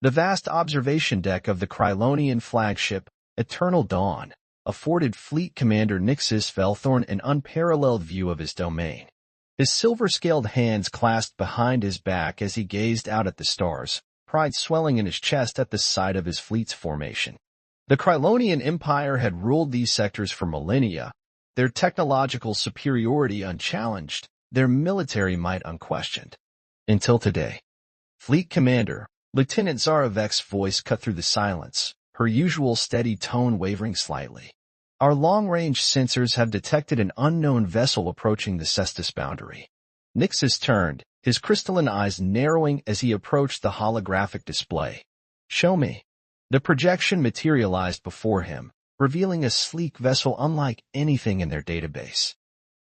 The vast observation deck of the Krylonian flagship, Eternal Dawn, afforded Fleet Commander Nixus Velthorn an unparalleled view of his domain. His silver-scaled hands clasped behind his back as he gazed out at the stars, pride swelling in his chest at the sight of his fleet's formation. The Krylonian Empire had ruled these sectors for millennia, their technological superiority unchallenged, their military might unquestioned. Until today. Fleet Commander, Lieutenant Zaravek's voice cut through the silence, her usual steady tone wavering slightly. Our long-range sensors have detected an unknown vessel approaching the Cestus boundary. Nixus turned, his crystalline eyes narrowing as he approached the holographic display. Show me. The projection materialized before him, revealing a sleek vessel unlike anything in their database.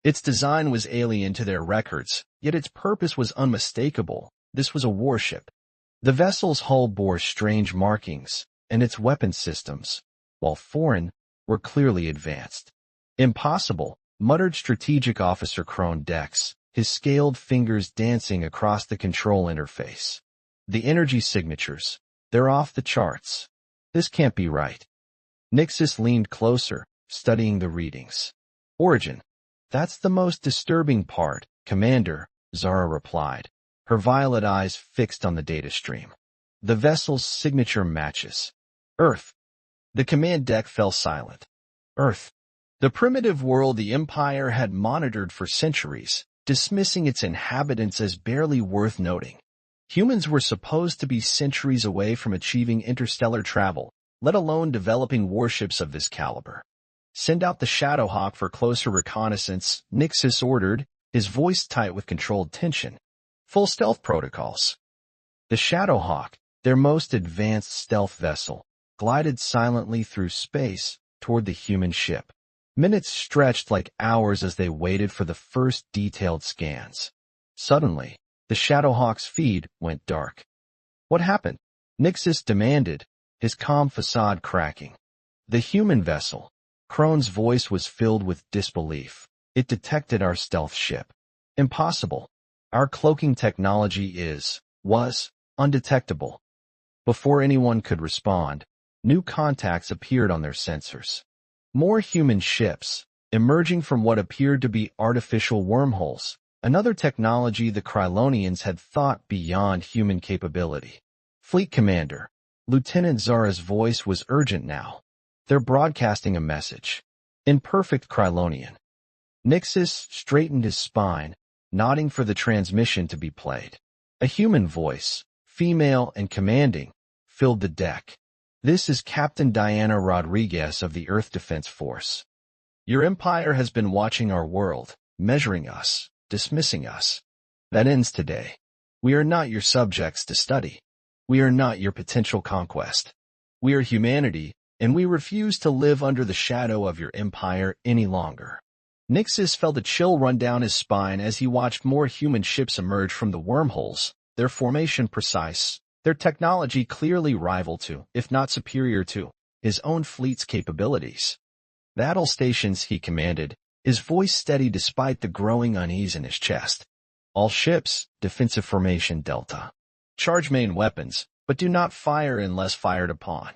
Its design was alien to their records, yet its purpose was unmistakable. This was a warship. The vessel's hull bore strange markings, and its weapon systems, while foreign, were clearly advanced. Impossible, muttered Strategic Officer Crone Dex, his scaled fingers dancing across the control interface. The energy signatures, they're off the charts. This can't be right. Nixus leaned closer, studying the readings. Origin. That's the most disturbing part, Commander, Zara replied, her violet eyes fixed on the data stream. The vessel's signature matches. Earth. The command deck fell silent. Earth. The primitive world the Empire had monitored for centuries, dismissing its inhabitants as barely worth noting. Humans were supposed to be centuries away from achieving interstellar travel, let alone developing warships of this caliber. Send out the Shadowhawk for closer reconnaissance, Nixus ordered, his voice tight with controlled tension. Full stealth protocols. The Shadowhawk, their most advanced stealth vessel, glided silently through space toward the human ship. Minutes stretched like hours as they waited for the first detailed scans. Suddenly, the Shadowhawk's feed went dark. What happened? Nixus demanded, his calm facade cracking. The human vessel. Crone's voice was filled with disbelief. It detected our stealth ship. Impossible. Our cloaking technology was undetectable. Before anyone could respond, new contacts appeared on their sensors. More human ships, emerging from what appeared to be artificial wormholes, another technology the Krylonians had thought beyond human capability. Fleet Commander, Lieutenant Zara's voice was urgent now. They're broadcasting a message. In perfect Krylonian. Nixus straightened his spine, nodding for the transmission to be played. A human voice, female and commanding, filled the deck. This is Captain Diana Rodriguez of the Earth Defense Force. Your empire has been watching our world, measuring us, dismissing us. That ends today. We are not your subjects to study. We are not your potential conquest. We are humanity, and we refuse to live under the shadow of your empire any longer. Nixus felt a chill run down his spine as he watched more human ships emerge from the wormholes, their formation precise, their technology clearly rival to, if not superior to, his own fleet's capabilities. Battle stations, he commanded, his voice steady despite the growing unease in his chest. All ships, defensive formation Delta. Charge main weapons, but do not fire unless fired upon.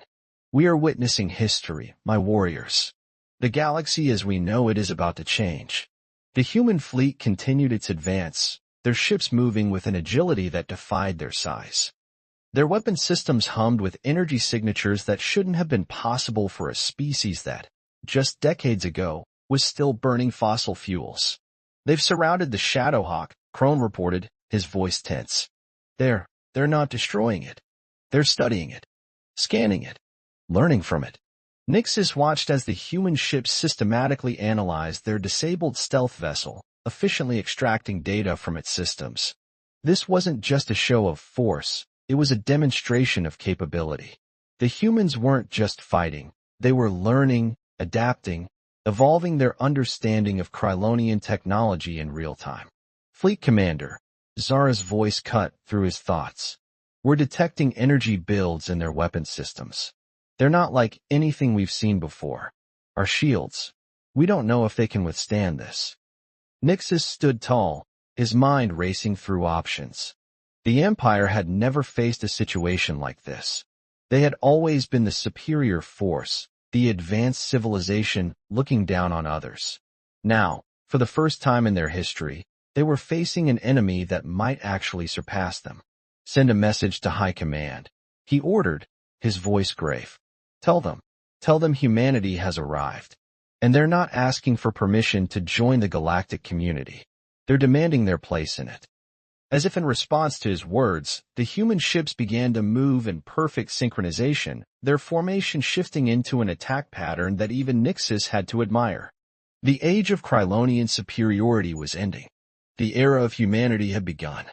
We are witnessing history, my warriors. The galaxy as we know it is about to change. The human fleet continued its advance, their ships moving with an agility that defied their size. Their weapon systems hummed with energy signatures that shouldn't have been possible for a species that, just decades ago, was still burning fossil fuels. They've surrounded the Shadowhawk, Crone reported, his voice tense. They're not destroying it. They're studying it, scanning it, learning from it. Nixus watched as the human ships systematically analyzed their disabled stealth vessel, efficiently extracting data from its systems. This wasn't just a show of force, it was a demonstration of capability. The humans weren't just fighting, they were learning, adapting, evolving their understanding of Krylonian technology in real time. Fleet Commander, Zara's voice cut through his thoughts. We're detecting energy builds in their weapon systems. They're not like anything we've seen before. Our shields. We don't know if they can withstand this. Nixus stood tall, his mind racing through options. The Empire had never faced a situation like this. They had always been the superior force, the advanced civilization looking down on others. Now, for the first time in their history, they were facing an enemy that might actually surpass them. Send a message to High Command, he ordered, his voice grave. Tell them humanity has arrived. And they're not asking for permission to join the galactic community. They're demanding their place in it. As if in response to his words, the human ships began to move in perfect synchronization, their formation shifting into an attack pattern that even Nixis had to admire. The age of Krylonian superiority was ending. The era of humanity had begun.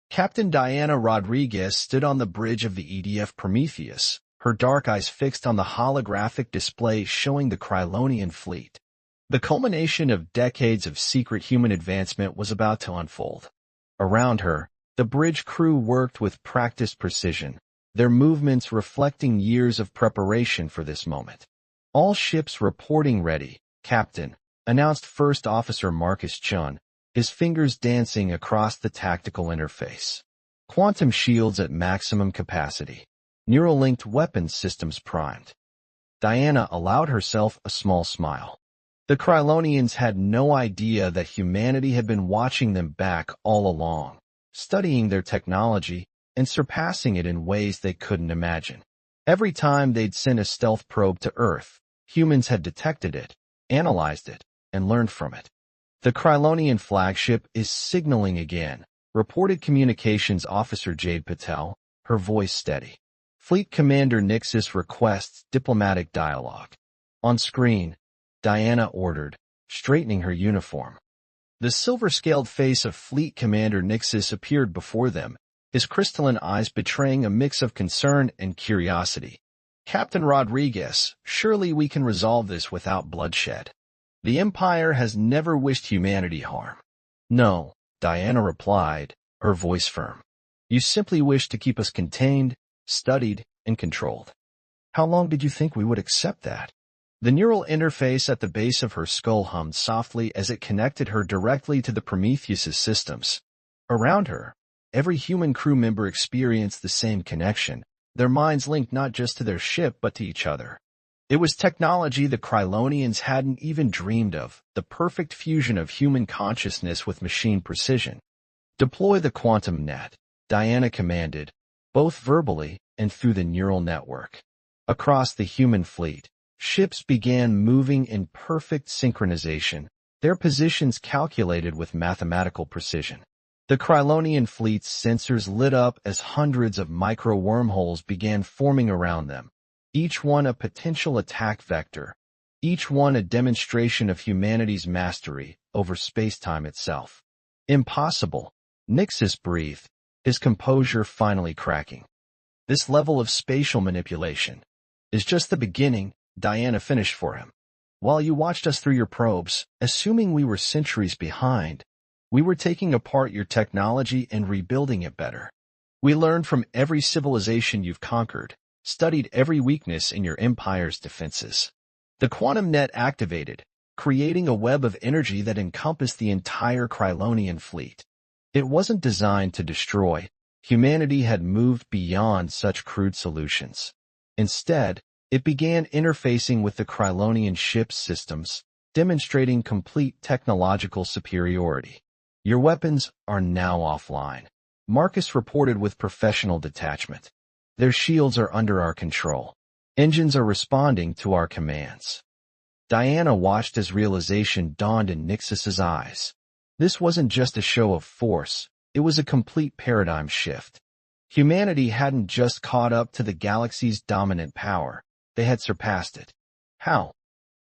Captain Diana Rodriguez stood on the bridge of the EDF Prometheus, her dark eyes fixed on the holographic display showing the Krylonian fleet. The culmination of decades of secret human advancement was about to unfold. Around her, the bridge crew worked with practiced precision, their movements reflecting years of preparation for this moment. All ships reporting ready, Captain, announced First Officer Marcus Chun, his fingers dancing across the tactical interface. Quantum shields at maximum capacity. Neural-linked weapons systems primed. Diana allowed herself a small smile. The Krylonians had no idea that humanity had been watching them back all along, studying their technology and surpassing it in ways they couldn't imagine. Every time they'd sent a stealth probe to Earth, humans had detected it, analyzed it, and learned from it. The Krylonian flagship is signaling again, reported Communications Officer Jade Patel, her voice steady. Fleet Commander Nixis requests diplomatic dialogue. On screen, Diana ordered, straightening her uniform. The silver-scaled face of Fleet Commander Nixis appeared before them, his crystalline eyes betraying a mix of concern and curiosity. Captain Rodriguez, surely we can resolve this without bloodshed. The Empire has never wished humanity harm. No, Diana replied, her voice firm. You simply wish to keep us contained, studied, and controlled. How long did you think we would accept that? The neural interface at the base of her skull hummed softly as it connected her directly to the Prometheus's systems. Around her, every human crew member experienced the same connection, their minds linked not just to their ship but to each other. It was technology the Krylonians hadn't even dreamed of, the perfect fusion of human consciousness with machine precision. Deploy the quantum net, Diana commanded, both verbally and through the neural network. Across the human fleet, ships began moving in perfect synchronization, their positions calculated with mathematical precision. The Krylonian fleet's sensors lit up as hundreds of micro-wormholes began forming around them, each one a potential attack vector, each one a demonstration of humanity's mastery over space-time itself. Impossible, Nixis breathed, his composure finally cracking. This level of spatial manipulation is just the beginning, Diana finished for him. While you watched us through your probes, assuming we were centuries behind, we were taking apart your technology and rebuilding it better. We learned from every civilization you've conquered, studied every weakness in your empire's defenses. The quantum net activated, creating a web of energy that encompassed the entire Krylonian fleet. It wasn't designed to destroy. Humanity had moved beyond such crude solutions. Instead, it began interfacing with the Krylonian ship's systems, demonstrating complete technological superiority. Your weapons are now offline, Marcus reported with professional detachment. Their shields are under our control. Engines are responding to our commands. Diana watched as realization dawned in Nixis's eyes. This wasn't just a show of force, it was a complete paradigm shift. Humanity hadn't just caught up to the galaxy's dominant power, they had surpassed it. How?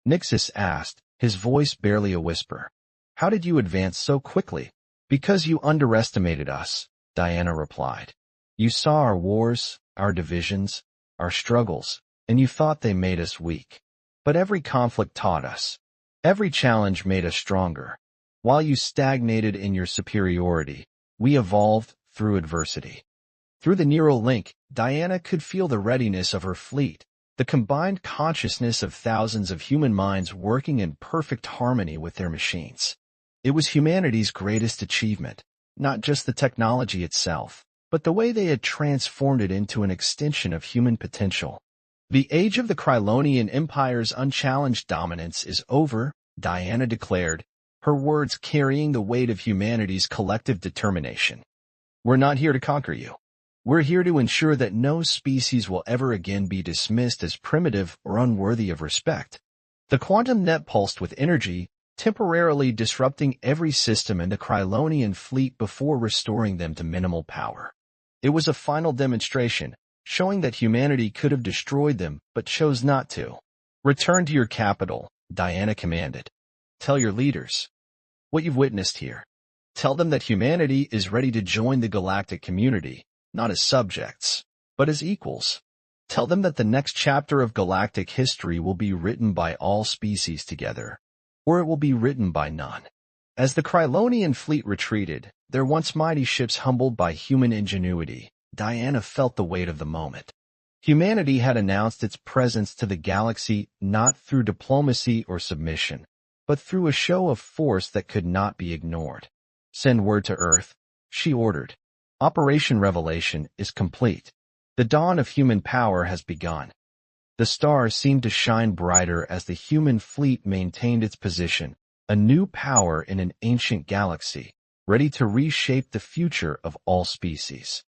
Nixis asked, his voice barely a whisper. How did you advance so quickly? Because you underestimated us, Diana replied. You saw our wars, our divisions, our struggles, and you thought they made us weak. But every conflict taught us. Every challenge made us stronger. While you stagnated in your superiority, we evolved through adversity. Through the neural link, Diana could feel the readiness of her fleet, the combined consciousness of thousands of human minds working in perfect harmony with their machines. It was humanity's greatest achievement, not just the technology itself, but the way they had transformed it into an extension of human potential. The age of the Krylonian Empire's unchallenged dominance is over, Diana declared, her words carrying the weight of humanity's collective determination. We're not here to conquer you. We're here to ensure that no species will ever again be dismissed as primitive or unworthy of respect. The quantum net pulsed with energy, temporarily disrupting every system in the Krylonian fleet before restoring them to minimal power. It was a final demonstration, showing that humanity could have destroyed them but chose not to. Return to your capital, Diana commanded. Tell your leaders what you've witnessed here. Tell them that humanity is ready to join the galactic community, not as subjects, but as equals. Tell them that the next chapter of galactic history will be written by all species together, or it will be written by none. As the Krylonian fleet retreated, their once mighty ships humbled by human ingenuity, Diana felt the weight of the moment. Humanity had announced its presence to the galaxy not through diplomacy or submission, but through a show of force that could not be ignored. Send word to Earth, she ordered. Operation Revelation is complete. The dawn of human power has begun. The stars seemed to shine brighter as the human fleet maintained its position, a new power in an ancient galaxy, ready to reshape the future of all species.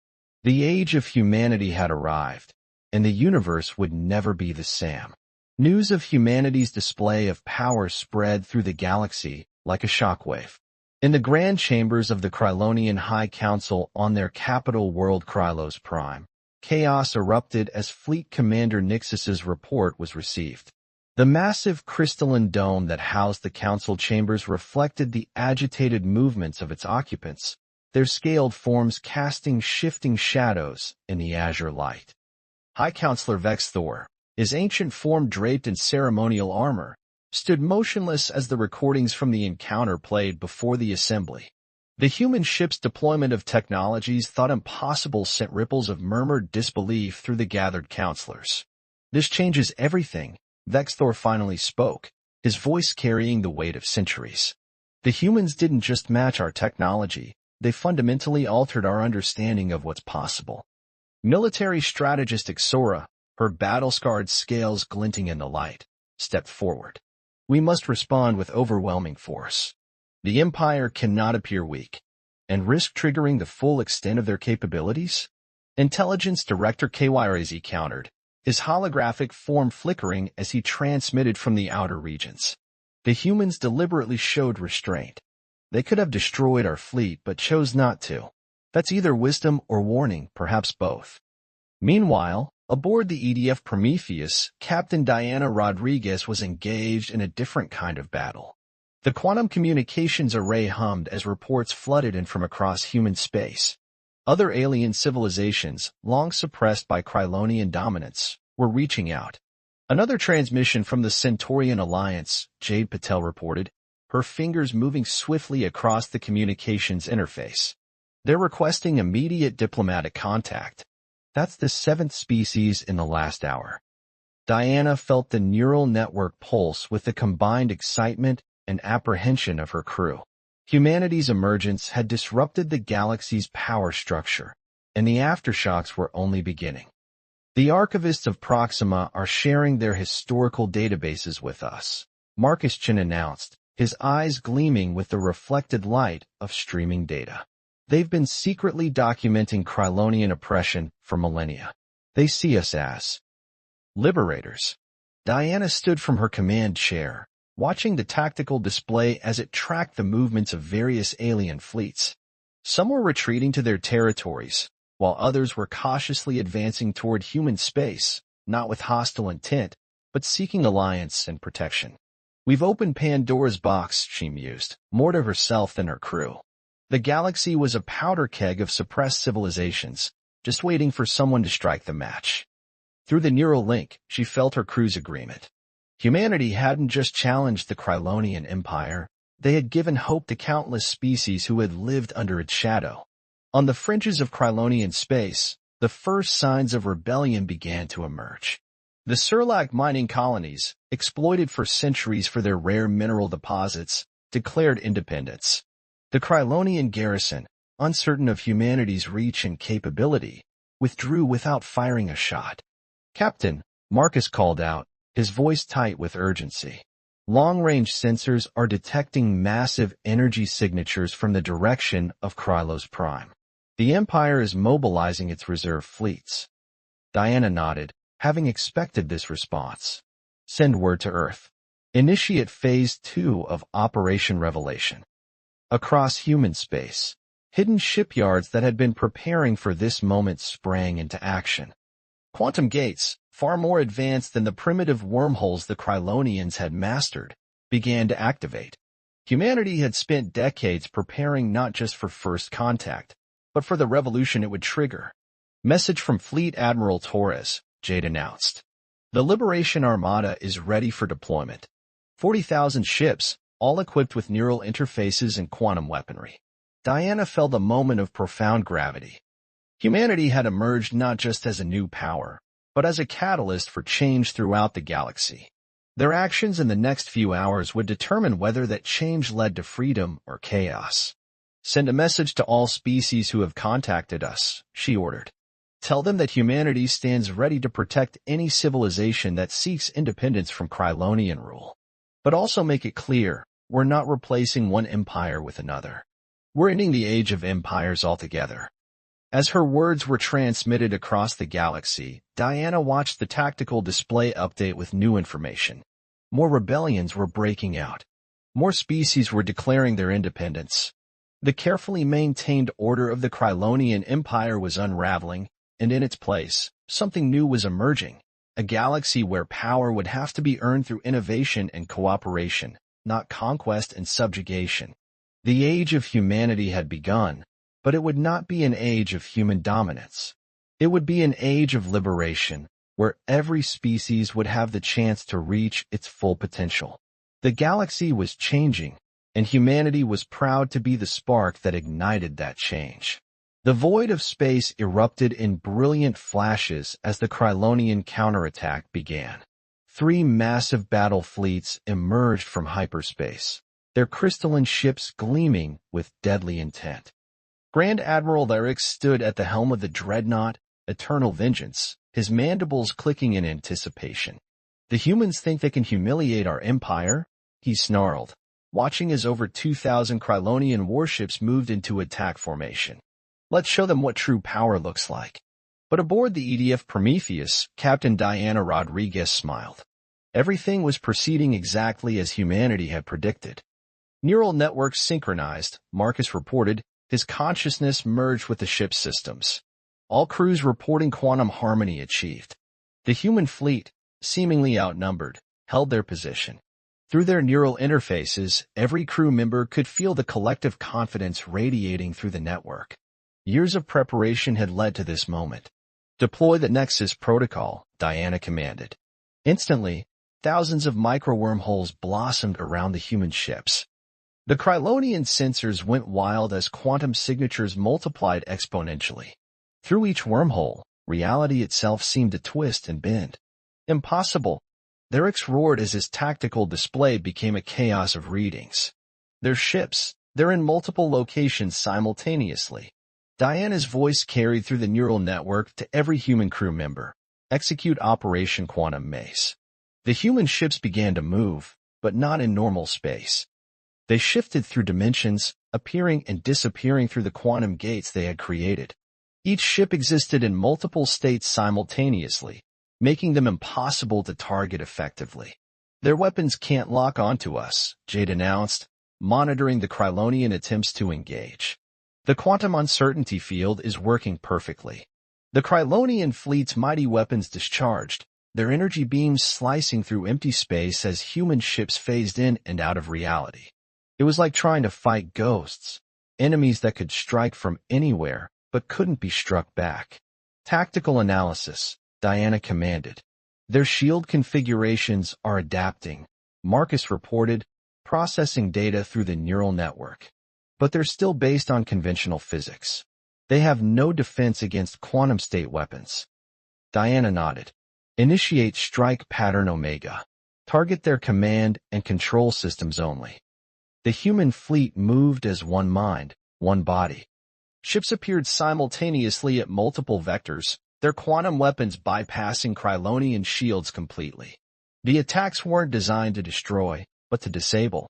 The age of humanity had arrived, and the universe would never be the same. News of humanity's display of power spread through the galaxy like a shockwave. In the grand chambers of the Krylonian High Council on their capital world Krylos Prime, chaos erupted as Fleet Commander Nixus's report was received. The massive crystalline dome that housed the council chambers reflected the agitated movements of its occupants, their scaled forms casting shifting shadows in the azure light. High Counselor Vex Thor, his ancient form draped in ceremonial armor, stood motionless as the recordings from the encounter played before the assembly. The human ship's deployment of technologies thought impossible sent ripples of murmured disbelief through the gathered counselors. This changes everything, Vex Thor finally spoke, his voice carrying the weight of centuries. The humans didn't just match our technology, they fundamentally altered our understanding of what's possible. Military strategist Ixora, her battle-scarred scales glinting in the light, stepped forward. We must respond with overwhelming force. The Empire cannot appear weak, and risk triggering the full extent of their capabilities? Intelligence Director Kyrez countered, his holographic form flickering as he transmitted from the outer regions. The humans deliberately showed restraint. They could have destroyed our fleet but chose not to. That's either wisdom or warning, perhaps both. Meanwhile, aboard the EDF Prometheus, Captain Diana Rodriguez was engaged in a different kind of battle. The quantum communications array hummed as reports flooded in from across human space. Other alien civilizations, long suppressed by Krylonian dominance, were reaching out. Another transmission from the Centaurian Alliance, Jade Patel reported, her fingers moving swiftly across the communications interface. They're requesting immediate diplomatic contact. That's the 7th species in the last hour. Diana felt the neural network pulse with the combined excitement and apprehension of her crew. Humanity's emergence had disrupted the galaxy's power structure, and the aftershocks were only beginning. The archivists of Proxima are sharing their historical databases with us, Marcus Chin announced, his eyes gleaming with the reflected light of streaming data. They've been secretly documenting Krylonian oppression for millennia. They see us as liberators. Diana stood from her command chair, watching the tactical display as it tracked the movements of various alien fleets. Some were retreating to their territories, while others were cautiously advancing toward human space, not with hostile intent, but seeking alliance and protection. We've opened Pandora's box, she mused, more to herself than her crew. The galaxy was a powder keg of suppressed civilizations, just waiting for someone to strike the match. Through the neural link, she felt her crew's agreement. Humanity hadn't just challenged the Krylonian Empire, they had given hope to countless species who had lived under its shadow. On the fringes of Krylonian space, the first signs of rebellion began to emerge. The Surlac mining colonies, exploited for centuries for their rare mineral deposits, declared independence. The Krylonian garrison, uncertain of humanity's reach and capability, withdrew without firing a shot. "Captain," Marcus called out, his voice tight with urgency. "Long-range sensors are detecting massive energy signatures from the direction of Krylos Prime. The Empire is mobilizing its reserve fleets." Diana nodded, having expected this response. "Send word to Earth. Initiate Phase 2 of Operation Revelation." Across human space, hidden shipyards that had been preparing for this moment sprang into action. Quantum gates, far more advanced than the primitive wormholes the Krylonians had mastered, began to activate. Humanity had spent decades preparing not just for first contact, but for the revolution it would trigger. "Message from Fleet Admiral Torres," Jade announced. "The Liberation Armada is ready for deployment. 40,000 ships, all equipped with neural interfaces and quantum weaponry." Diana felt a moment of profound gravity. Humanity had emerged not just as a new power, but as a catalyst for change throughout the galaxy. Their actions in the next few hours would determine whether that change led to freedom or chaos. "Send a message to all species who have contacted us," she ordered. "Tell them that humanity stands ready to protect any civilization that seeks independence from Krylonian rule. But also make it clear, we're not replacing one empire with another. We're ending the age of empires altogether." As her words were transmitted across the galaxy, Diana watched the tactical display update with new information. More rebellions were breaking out. More species were declaring their independence. The carefully maintained order of the Krylonian Empire was unraveling, and in its place, something new was emerging. A galaxy where power would have to be earned through innovation and cooperation, not conquest and subjugation. The age of humanity had begun, but it would not be an age of human dominance. It would be an age of liberation, where every species would have the chance to reach its full potential. The galaxy was changing, and humanity was proud to be the spark that ignited that change. The void of space erupted in brilliant flashes as the Krylonian counterattack began. 3 massive battle fleets emerged from hyperspace, their crystalline ships gleaming with deadly intent. Grand Admiral Larix stood at the helm of the dreadnought, Eternal Vengeance, his mandibles clicking in anticipation. "The humans think they can humiliate our empire?" he snarled, watching as over 2,000 Krylonian warships moved into attack formation. "Let's show them what true power looks like." But aboard the EDF Prometheus, Captain Diana Rodriguez smiled. Everything was proceeding exactly as humanity had predicted. Neural networks synchronized, Marcus reported, his consciousness merged with the ship's systems. All crews reporting quantum harmony achieved. The human fleet, seemingly outnumbered, held their position. Through their neural interfaces, every crew member could feel the collective confidence radiating through the network. Years of preparation had led to this moment. "Deploy the Nexus protocol," Diana commanded. Instantly, thousands of micro-wormholes blossomed around the human ships. The Krylonian sensors went wild as quantum signatures multiplied exponentially. Through each wormhole, reality itself seemed to twist and bend. "Impossible!" Larix roared as his tactical display became a chaos of readings. "They're ships. They're in multiple locations simultaneously." Diana's voice carried through the neural network to every human crew member. "Execute Operation Quantum Maze." The human ships began to move, but not in normal space. They shifted through dimensions, appearing and disappearing through the quantum gates they had created. Each ship existed in multiple states simultaneously, making them impossible to target effectively. "Their weapons can't lock onto us," Jade announced, monitoring the Krylonian attempts to engage. "The quantum uncertainty field is working perfectly." The Krylonian fleet's mighty weapons discharged, their energy beams slicing through empty space as human ships phased in and out of reality. It was like trying to fight ghosts, enemies that could strike from anywhere but couldn't be struck back. "Tactical analysis," Diana commanded. "Their shield configurations are adapting," Marcus reported, processing data through the neural network. "But they're still based on conventional physics. They have no defense against quantum state weapons." Diana nodded. "Initiate Strike Pattern Omega. Target their command and control systems only." The human fleet moved as one mind, one body. Ships appeared simultaneously at multiple vectors, their quantum weapons bypassing Krylonian shields completely. The attacks weren't designed to destroy, but to disable.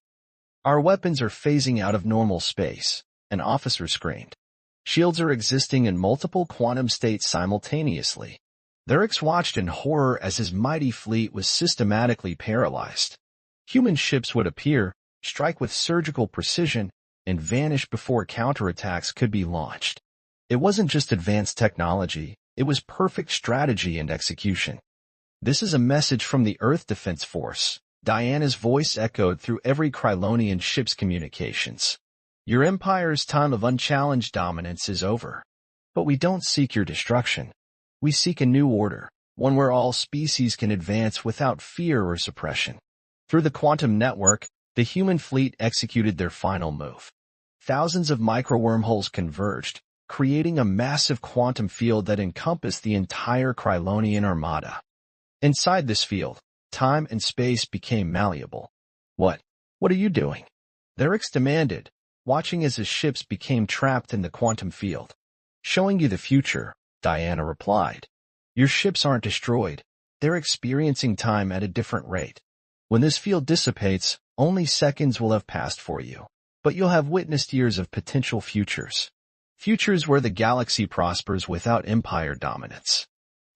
"Our weapons are phasing out of normal space," an officer screamed. "Shields are existing in multiple quantum states simultaneously." Derricks watched in horror as his mighty fleet was systematically paralyzed. Human ships would appear, strike with surgical precision, and vanish before counterattacks could be launched. It wasn't just advanced technology, it was perfect strategy and execution. "This is a message from the Earth Defense Force," Diana's voice echoed through every Krylonian ship's communications. "Your Empire's time of unchallenged dominance is over. But we don't seek your destruction. We seek a new order, one where all species can advance without fear or suppression." Through the quantum network, the human fleet executed their final move. Thousands of micro-wormholes converged, creating a massive quantum field that encompassed the entire Krylonian armada. Inside this field, time and space became malleable. What are you doing?" Derricks demanded, watching as his ships became trapped in the quantum field. "Showing you the future," Diana replied. "Your ships aren't destroyed. They're experiencing time at a different rate. When this field dissipates, only seconds will have passed for you. But you'll have witnessed years of potential futures. Futures where the galaxy prospers without empire dominance.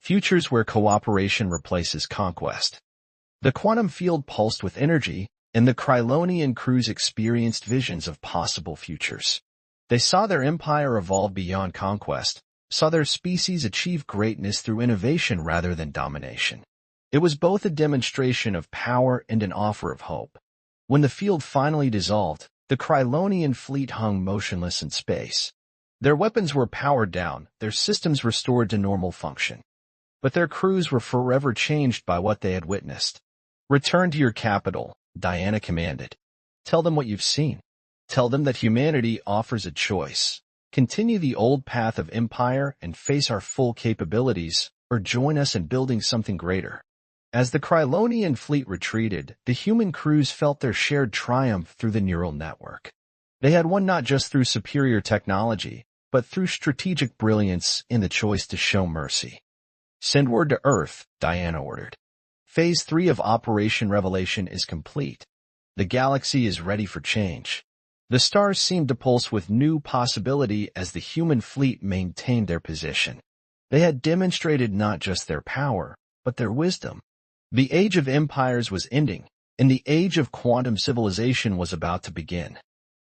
Futures where cooperation replaces conquest." The quantum field pulsed with energy, and the Krylonian crews experienced visions of possible futures. They saw their empire evolve beyond conquest, saw their species achieve greatness through innovation rather than domination. It was both a demonstration of power and an offer of hope. When the field finally dissolved, the Krylonian fleet hung motionless in space. Their weapons were powered down, their systems restored to normal function. But their crews were forever changed by what they had witnessed. "Return to your capital," Diana commanded. "Tell them what you've seen. Tell them that humanity offers a choice. Continue the old path of empire and face our full capabilities, or join us in building something greater." As the Krylonian fleet retreated, the human crews felt their shared triumph through the neural network. They had won not just through superior technology, but through strategic brilliance in the choice to show mercy. "Send word to Earth," Diana ordered. "Phase 3 of Operation Revelation is complete. The galaxy is ready for change." The stars seemed to pulse with new possibility as the human fleet maintained their position. They had demonstrated not just their power, but their wisdom. The age of empires was ending, and the age of quantum civilization was about to begin.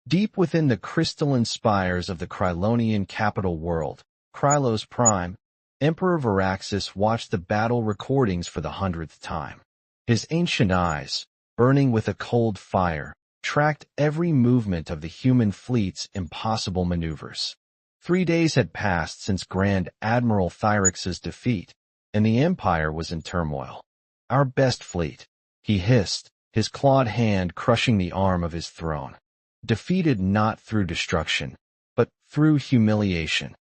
Deep within the crystalline spires of the Krylonian capital world, Krylos Prime, Emperor Varaxis watched the battle recordings for the 100th time. His ancient eyes, burning with a cold fire, tracked every movement of the human fleet's impossible maneuvers. 3 days had passed since Grand Admiral Thyrix's defeat, and the Empire was in turmoil. "Our best fleet," he hissed, his clawed hand crushing the arm of his throne. "Defeated not through destruction, but through humiliation."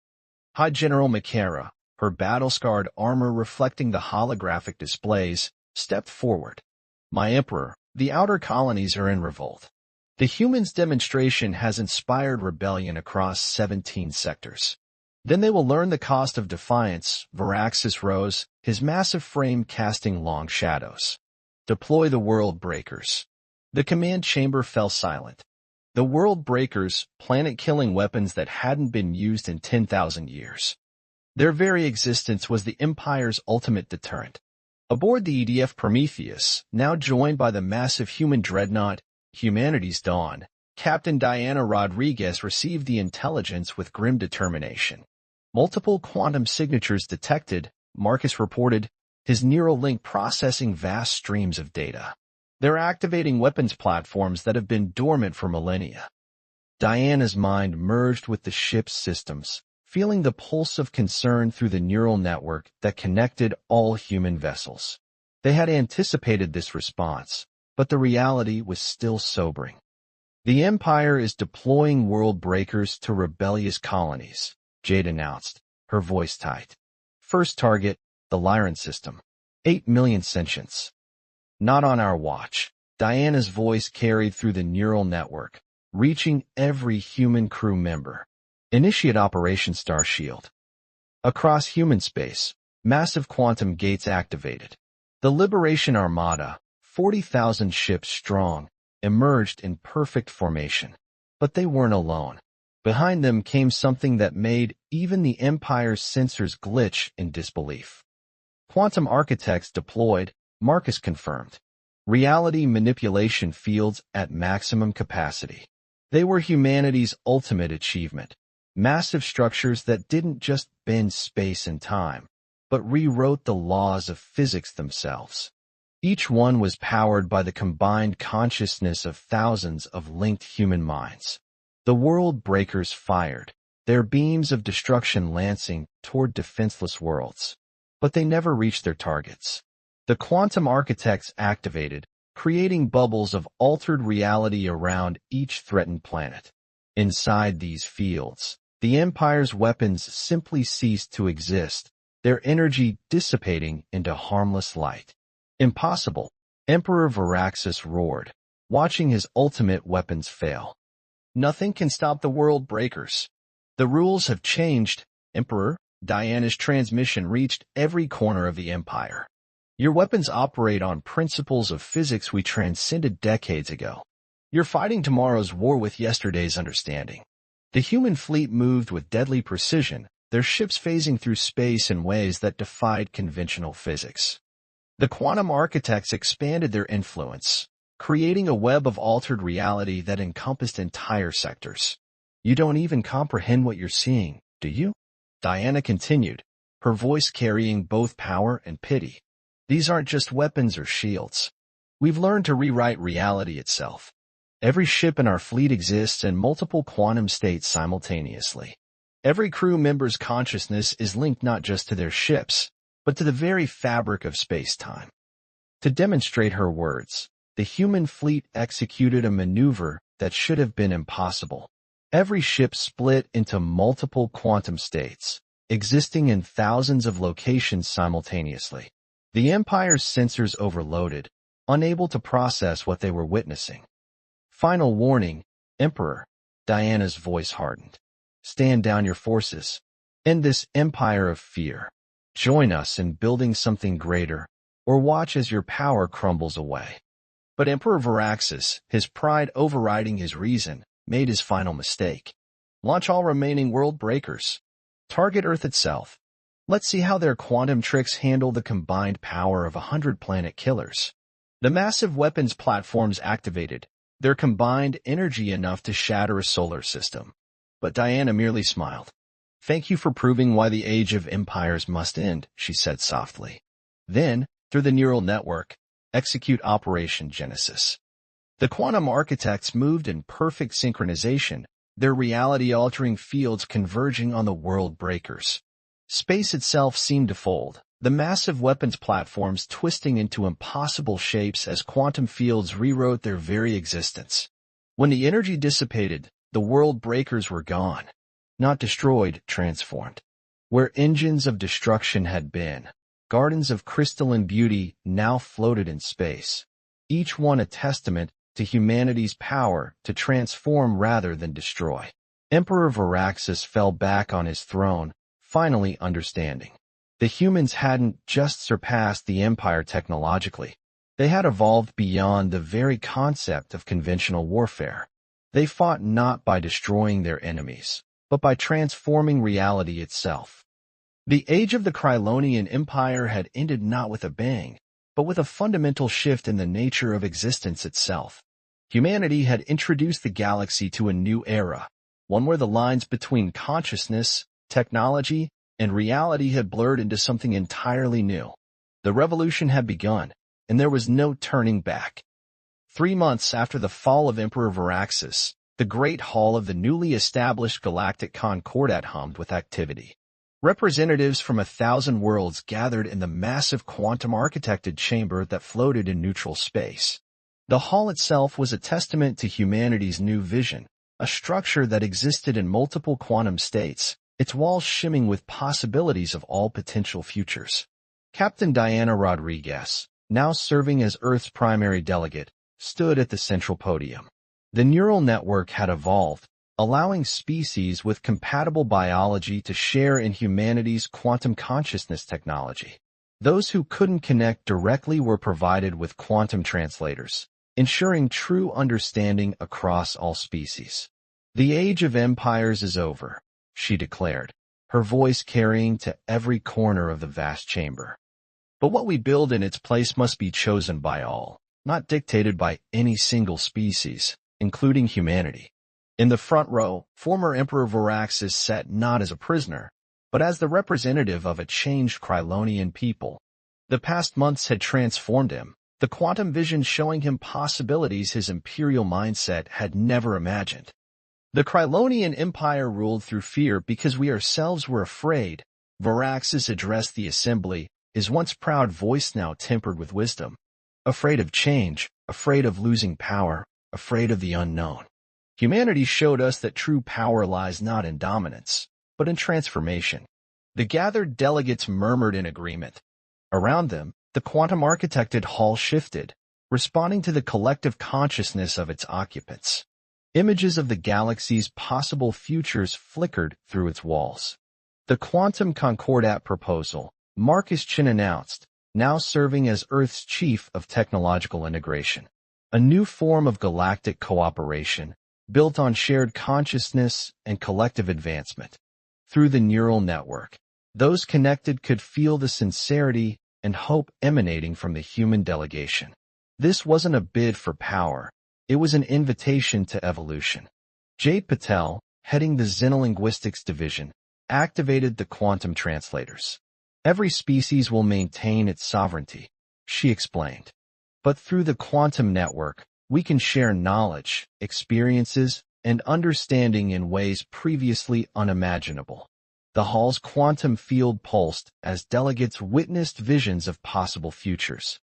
High General Makara, her battle-scarred armor reflecting the holographic displays, stepped forward. "My Emperor, the outer colonies are in revolt. The humans' demonstration has inspired rebellion across 17 sectors. Then they will learn the cost of defiance." Varaxis rose, his massive frame casting long shadows. "Deploy the World Breakers." The command chamber fell silent. The World Breakers, planet-killing weapons that hadn't been used in 10,000 years. Their very existence was the Empire's ultimate deterrent. Aboard the EDF Prometheus, now joined by the massive human dreadnought, Humanity's Dawn, Captain Diana Rodriguez received the intelligence with grim determination. "Multiple quantum signatures detected," Marcus reported, his neural link processing vast streams of data. "They're activating weapons platforms that have been dormant for millennia." Diana's mind merged with the ship's systems, feeling the pulse of concern through the neural network that connected all human vessels. They had anticipated this response, but the reality was still sobering. "The Empire is deploying World Breakers to rebellious colonies," Jade announced, her voice tight. "First target, the Lyran system. 8 million sentients." "Not on our watch," Diana's voice carried through the neural network, reaching every human crew member. Initiate Operation Star Shield. Across human space, massive quantum gates activated. The Liberation Armada, 40,000 ships strong, emerged in perfect formation. But they weren't alone. Behind them came something that made even the Empire's sensors glitch in disbelief. Quantum architects deployed, Marcus confirmed. Reality manipulation fields at maximum capacity. They were humanity's ultimate achievement. Massive structures that didn't just bend space and time, but rewrote the laws of physics themselves. Each one was powered by the combined consciousness of thousands of linked human minds. The world breakers fired, their beams of destruction lancing toward defenseless worlds. But they never reached their targets. The quantum architects activated, creating bubbles of altered reality around each threatened planet. Inside these fields, the Empire's weapons simply ceased to exist, their energy dissipating into harmless light. Impossible, Emperor Varaxis roared, watching his ultimate weapons fail. Nothing can stop the world breakers. The rules have changed, Emperor. Diana's transmission reached every corner of the Empire. Your weapons operate on principles of physics we transcended decades ago. You're fighting tomorrow's war with yesterday's understanding. The human fleet moved with deadly precision, their ships phasing through space in ways that defied conventional physics. The quantum architects expanded their influence, creating a web of altered reality that encompassed entire sectors. You don't even comprehend what you're seeing, do you? Diana continued, her voice carrying both power and pity. These aren't just weapons or shields. We've learned to rewrite reality itself. Every ship in our fleet exists in multiple quantum states simultaneously. Every crew member's consciousness is linked not just to their ships, but to the very fabric of space-time. To demonstrate her words, the human fleet executed a maneuver that should have been impossible. Every ship split into multiple quantum states, existing in thousands of locations simultaneously. The Empire's sensors overloaded, unable to process what they were witnessing. Final warning, Emperor. Diana's voice hardened. Stand down your forces. End this empire of fear. Join us in building something greater, or watch as your power crumbles away. But Emperor Varaxis, his pride overriding his reason, made his final mistake. Launch all remaining world breakers. Target Earth itself. Let's see how their quantum tricks handle the combined power of 100 planet killers. The massive weapons platforms activated, their combined energy enough to shatter a solar system. But Diana merely smiled. Thank you for proving why the age of empires must end, she said softly. Then, through the neural network, execute Operation Genesis. The quantum architects moved in perfect synchronization, their reality-altering fields converging on the world breakers. Space itself seemed to fold, the massive weapons platforms twisting into impossible shapes as quantum fields rewrote their very existence. When the energy dissipated, the world breakers were gone. Not destroyed, transformed. Where engines of destruction had been, gardens of crystalline beauty now floated in space, each one a testament to humanity's power to transform rather than destroy. Emperor Varaxis fell back on his throne, finally understanding. The humans hadn't just surpassed the Empire technologically. They had evolved beyond the very concept of conventional warfare. They fought not by destroying their enemies, but by transforming reality itself. The age of the Krylonian Empire had ended not with a bang, but with a fundamental shift in the nature of existence itself. Humanity had introduced the galaxy to a new era, one where the lines between consciousness, technology, and reality had blurred into something entirely new. The revolution had begun, and there was no turning back. 3 months after the fall of Emperor Varaxis, the Great Hall of the newly established Galactic Concordat hummed with activity. Representatives from 1,000 worlds gathered in the massive quantum-architected chamber that floated in neutral space. The hall itself was a testament to humanity's new vision, a structure that existed in multiple quantum states, its walls shimmering with possibilities of all potential futures. Captain Diana Rodriguez, now serving as Earth's primary delegate, stood at the central podium. The neural network had evolved, allowing species with compatible biology to share in humanity's quantum consciousness technology. Those who couldn't connect directly were provided with quantum translators, ensuring true understanding across all species. "The age of empires is over," she declared, her voice carrying to every corner of the vast chamber. "But what we build in its place must be chosen by all, not dictated by any single species, including humanity." In the front row, former Emperor Varaxis sat not as a prisoner, but as the representative of a changed Krylonian people. The past months had transformed him, the quantum vision showing him possibilities his imperial mindset had never imagined. "The Krylonian Empire ruled through fear because we ourselves were afraid," Varaxis addressed the assembly, his once proud voice now tempered with wisdom. "Afraid of change, afraid of losing power, afraid of the unknown. Humanity showed us that true power lies not in dominance, but in transformation." The gathered delegates murmured in agreement. Around them, the quantum-architected hall shifted, responding to the collective consciousness of its occupants. Images of the galaxy's possible futures flickered through its walls. "The Quantum Concordat proposal," Marcus Chin announced, now serving as Earth's chief of technological integration. "A new form of galactic cooperation, built on shared consciousness and collective advancement. Through the neural network, those connected could feel the sincerity and hope emanating from the human delegation." This wasn't a bid for power. It was an invitation to evolution. Jade Patel, heading the Xenolinguistics division, activated the quantum translators. "Every species will maintain its sovereignty," she explained. "But through the quantum network, we can share knowledge, experiences, and understanding in ways previously unimaginable." The hall's quantum field pulsed as delegates witnessed visions of possible futures.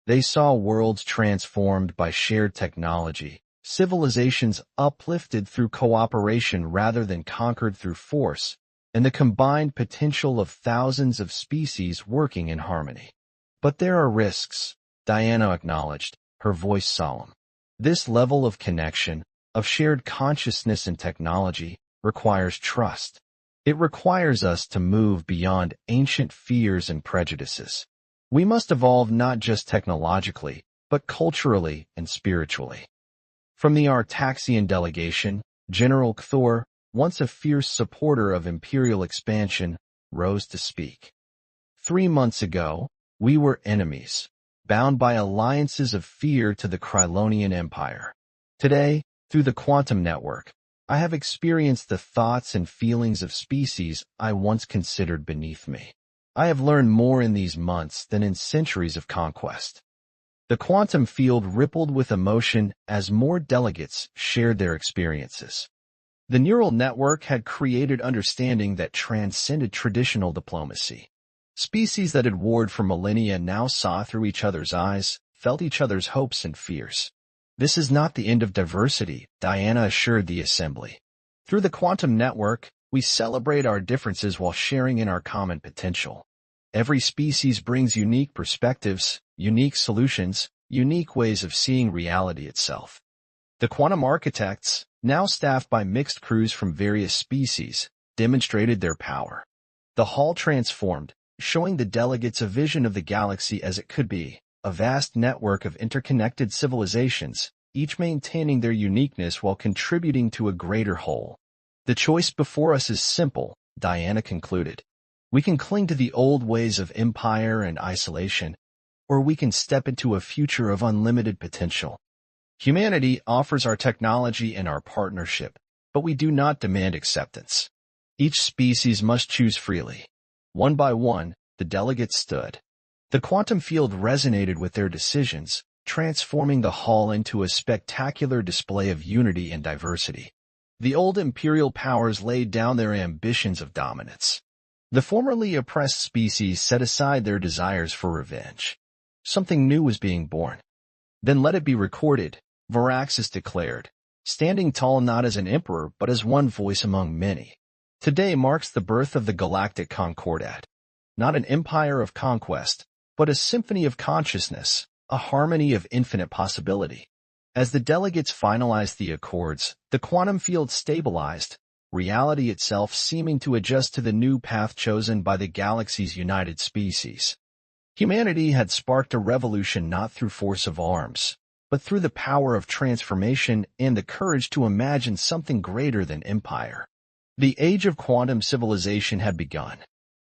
They saw worlds transformed by shared technology, civilizations uplifted through cooperation rather than conquered through force, and the combined potential of thousands of species working in harmony. "But there are risks," Diana acknowledged, her voice solemn. "This level of connection, of shared consciousness and technology, requires trust. It requires us to move beyond ancient fears and prejudices. We must evolve not just technologically, but culturally and spiritually." From the Artaxian delegation, General Cthor, once a fierce supporter of imperial expansion, rose to speak. "3 months ago, we were enemies, bound by alliances of fear to the Krylonian Empire. Today, through the quantum network, I have experienced the thoughts and feelings of species I once considered beneath me. I have learned more in these months than in centuries of conquest." The quantum field rippled with emotion as more delegates shared their experiences. The neural network had created understanding that transcended traditional diplomacy. Species that had warred for millennia now saw through each other's eyes, felt each other's hopes and fears. "This is not the end of diversity," Diana assured the assembly. "Through the quantum network, we celebrate our differences while sharing in our common potential. Every species brings unique perspectives, unique solutions, unique ways of seeing reality itself." The quantum architects, now staffed by mixed crews from various species, demonstrated their power. The hall transformed, showing the delegates a vision of the galaxy as it could be, a vast network of interconnected civilizations, each maintaining their uniqueness while contributing to a greater whole. "The choice before us is simple," Diana concluded. "We can cling to the old ways of empire and isolation, or we can step into a future of unlimited potential. Humanity offers our technology and our partnership, but we do not demand acceptance. Each species must choose freely." One by one, the delegates stood. The quantum field resonated with their decisions, transforming the hall into a spectacular display of unity and diversity. The old imperial powers laid down their ambitions of dominance. The formerly oppressed species set aside their desires for revenge. Something new was being born. "Then let it be recorded," Varaxis declared, standing tall not as an emperor but as one voice among many. "Today marks the birth of the Galactic Concordat. Not an empire of conquest, but a symphony of consciousness, a harmony of infinite possibility. As the delegates finalized the accords, the quantum field stabilized, reality itself seeming to adjust to the new path chosen by the galaxy's united species. Humanity had sparked a revolution not through force of arms, but through the power of transformation and the courage to imagine something greater than empire. The age of quantum civilization had begun,